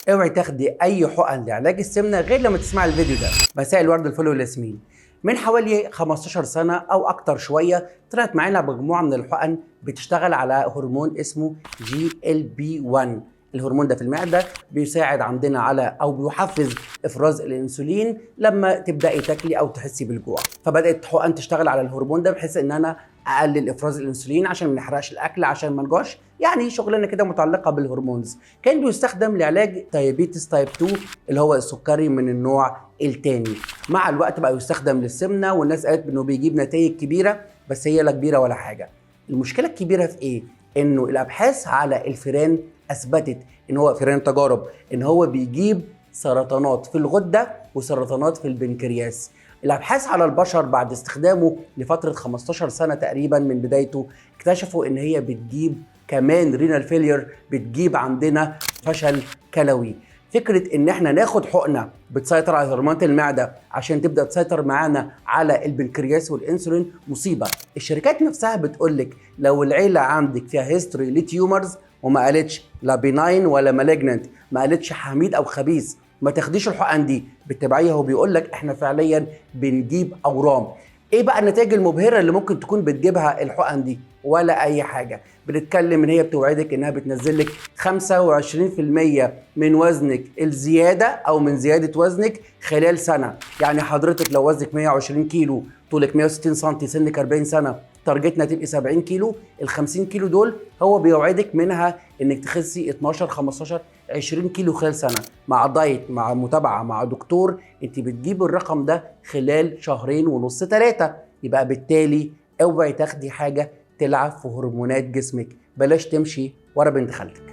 اوعي تاخدي اي حقن لعلاج السمنه غير لما تسمعي الفيديو ده. مساء الورد، الفل والياسمين. من حوالي 15 سنه او اكتر شويه طلعت معانا مجموعه من الحقن بتشتغل على هرمون اسمه GLP-1. الهرمون ده في المعده بيساعد عندنا على او بيحفز افراز الانسولين لما تبداي تاكلي او تحسي بالجوع. فبدات حقن تشتغل على الهرمون ده بحيث ان انا اقلل افراز الانسولين عشان ما نحرقش الاكل، عشان ما نجوعش، يعني شغلانه كده متعلقه بالهرمونز. كان بيستخدم لعلاج دايابيتس تايب 2 اللي هو السكري من النوع الثاني. مع الوقت بقى يستخدم للسمنه، والناس قالت انه بيجيب نتائج كبيره، بس هي لا كبيره ولا حاجه. المشكله الكبيره في ايه؟ انه الابحاث على الفئران اثبتت ان هو فئران تجارب ان هو بيجيب سرطانات في الغده وسرطانات في البنكرياس. الابحاث على البشر بعد استخدامه لفتره 15 سنه تقريبا من بدايته اكتشفوا ان هي بتجيب كمان رينال فيلير، بتجيب عندنا فشل كلوي. فكره ان احنا ناخد حقنه بتسيطر على هرمونات المعده عشان تبدا تسيطر معانا على البنكرياس والانسولين مصيبه. الشركات نفسها بتقول لك لو العيله عندك فيها هيستوري لتيومرز وما قالتش لا بيناين ولا مالجننت، ما قالتش حميد او خبيث، ما تاخديش الحقن دي. بالتبعيه هو بيقول لك احنا فعليا بنجيب اورام. ايه بقى النتائج المبهره اللي ممكن تكون بتجيبها الحقن دي؟ ولا اي حاجه. بنتكلم ان هي بتوعدك انها بتنزل لك 25% من وزنك الزياده او من زياده وزنك خلال سنه. يعني حضرتك لو وزنك 120 كيلو، طولك 160 سم، سنك 40 سنه، تارجتنا تبقي 70 كيلو، ال 50 كيلو دول هو بيوعدك منها انك تخسي 12 15 20 كيلو خلال سنه، مع دايت، مع متابعه، مع دكتور. انت بتجيب الرقم ده خلال شهرين ونص 3. يبقى بالتالي اوعي تاخدي حاجه تلعب في هرمونات جسمك، بلاش تمشي ورا بنت خالتك.